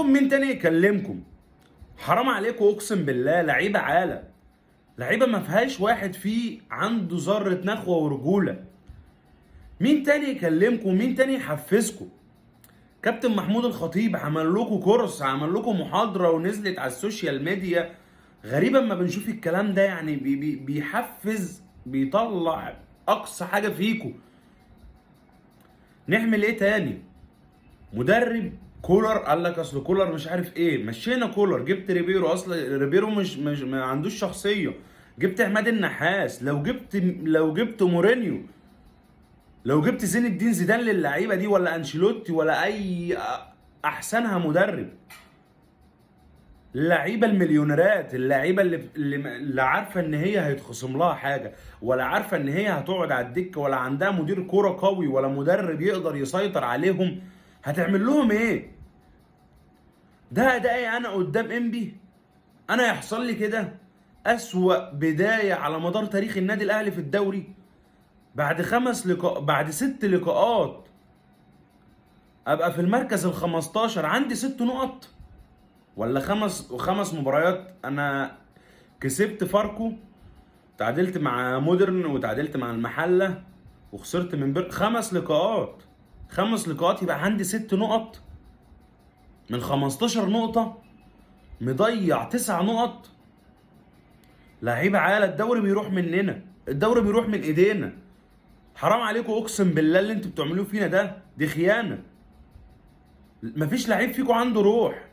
لكم مين تاني يكلمكم؟ حرام عليكم اقسم بالله، لعيبه عاله، لعيبه ما فيهاش واحد فيه عنده ذره نخوه ورجوله. مين تاني يكلمكم؟ مين تاني يحفزكم؟ كابتن محمود الخطيب عمل لكم كورس، عمل لكم محاضره ونزلت على السوشيال ميديا. غريبا ما بنشوف الكلام ده، يعني بيحفز، بيطلع اقصى حاجه فيكم. نعمل ايه تاني؟ مدرب كولر قال لك اصل كولر مش عارف ايه، مشينا كولر، جبت ريبيرو، اصل ريبيرو مش ما عندوش شخصيه، جبت عماد النحاس، لو جبت مورينيو، لو جبت زين الدين زيدان للعيبه دي، ولا انشيلوتي، ولا اي احسنها مدرب. اللعيبه المليونيرات، اللعيبه اللي عارفه ان هي هيتخصم لها حاجه، ولا عارفه ان هي هتقعد على الدكه، ولا عندها مدير كوره قوي، ولا مدرب يقدر يسيطر عليهم، هتعمل لهم ايه؟ ده ادائي انا قدام انبي؟ انا يحصل لي كده؟ اسوأ بدايه على مدار تاريخ النادي الاهلي في الدوري، بعد 6 لقاءات ابقى في المركز ال 15 عندي 6 نقط، ولا خمس مباريات انا كسبت فاركو، تعادلت مع مودرن، وتعادلت مع المحله، وخسرت من 5 لقاءات يبقى عندي 6 نقط من 15 نقطه، مضيع 9 نقط. لعيبه عيال، الدوري بيروح مننا، الدوري بيروح من ايدينا. حرام عليكم اقسم بالله اللي انتوا بتعملوه فينا ده، دي خيانه. مفيش لعيب فيكم عنده روح.